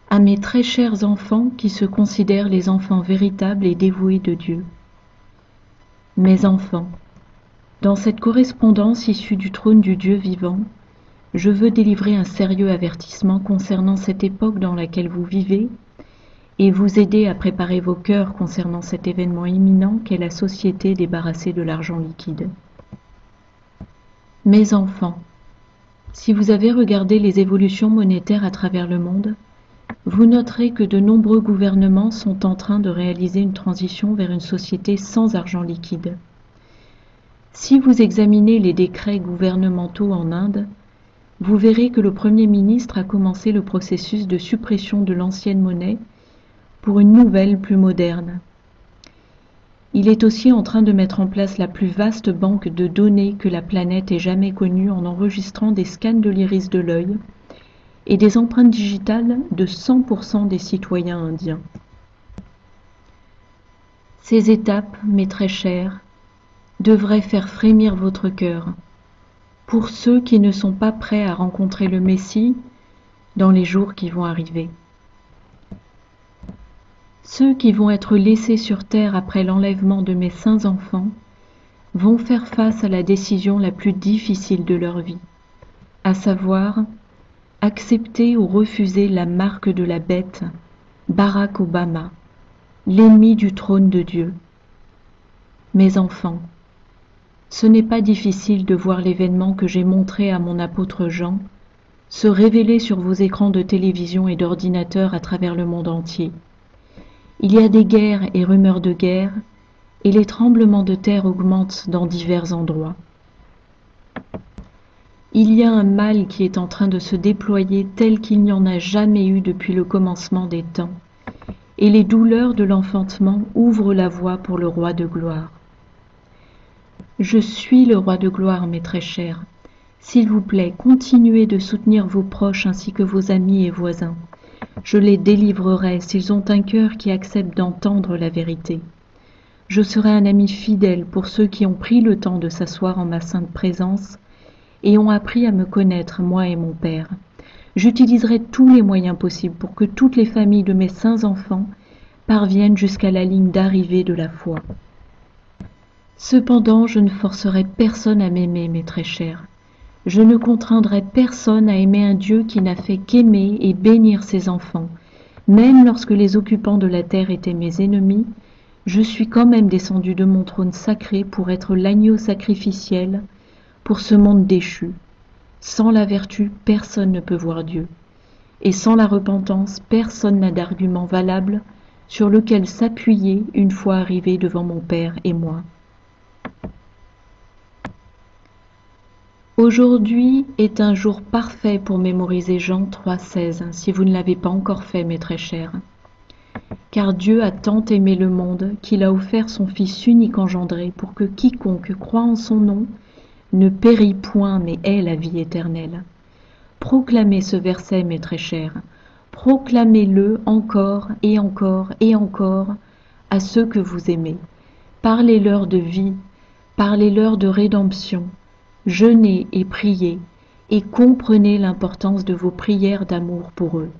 À mes très chers enfants qui se considèrent les enfants véritables et dévoués de Dieu. Mes enfants, dans cette correspondance issue du trône du Dieu vivant, je veux délivrer un sérieux avertissement concernant cette époque dans laquelle vous vivez et vous aider à préparer vos cœurs concernant cet événement imminent qu'est la société débarrassée de l'argent liquide. Mes enfants, si vous avez regardé les évolutions monétaires à travers le monde, vous noterez que de nombreux gouvernements sont en train de réaliser une transition vers une société sans argent liquide. Si vous examinez les décrets gouvernementaux en Inde, vous verrez que le Premier ministre a commencé le processus de suppression de l'ancienne monnaie pour une nouvelle plus moderne. Il est aussi en train de mettre en place la plus vaste banque de données que la planète ait jamais connue en enregistrant des scans de l'iris de l'œil et des empreintes digitales de 100% des citoyens indiens. Ces étapes, mes très chers, devraient faire frémir votre cœur pour ceux qui ne sont pas prêts à rencontrer le Messie dans les jours qui vont arriver. Ceux qui vont être laissés sur terre après l'enlèvement de mes saints enfants vont faire face à la décision la plus difficile de leur vie, à savoir accepter ou refuser la marque de la bête, Barack Obama, l'ennemi du trône de Dieu. Mes enfants, ce n'est pas difficile de voir l'événement que j'ai montré à mon apôtre Jean se révéler sur vos écrans de télévision et d'ordinateur à travers le monde entier. Il y a des guerres et rumeurs de guerre, et les tremblements de terre augmentent dans divers endroits. Il y a un mal qui est en train de se déployer tel qu'il n'y en a jamais eu depuis le commencement des temps, et les douleurs de l'enfantement ouvrent la voie pour le roi de gloire. Je suis le roi de gloire, mes très chers. S'il vous plaît, continuez de soutenir vos proches ainsi que vos amis et voisins. Je les délivrerai s'ils ont un cœur qui accepte d'entendre la vérité. Je serai un ami fidèle pour ceux qui ont pris le temps de s'asseoir en ma sainte présence et ont appris à me connaître, moi et mon Père. J'utiliserai tous les moyens possibles pour que toutes les familles de mes saints enfants parviennent jusqu'à la ligne d'arrivée de la foi. Cependant, je ne forcerai personne à m'aimer, mes très chers. Je ne contraindrai personne à aimer un Dieu qui n'a fait qu'aimer et bénir ses enfants. Même lorsque les occupants de la terre étaient mes ennemis, je suis quand même descendu de mon trône sacré pour être l'agneau sacrificiel pour ce monde déchu. Sans la vertu, personne ne peut voir Dieu. Et sans la repentance, personne n'a d'argument valable sur lequel s'appuyer une fois arrivé devant mon Père et moi. Aujourd'hui est un jour parfait pour mémoriser Jean 3,16, si vous ne l'avez pas encore fait, mes très chers. Car Dieu a tant aimé le monde qu'il a offert son Fils unique engendré pour que quiconque croit en son nom ne périt point mais ait la vie éternelle. Proclamez ce verset, mes très chers. Proclamez-le encore et encore et encore à ceux que vous aimez. Parlez-leur de vie, parlez-leur de rédemption. Jeûnez et priez, et comprenez l'importance de vos prières d'amour pour eux.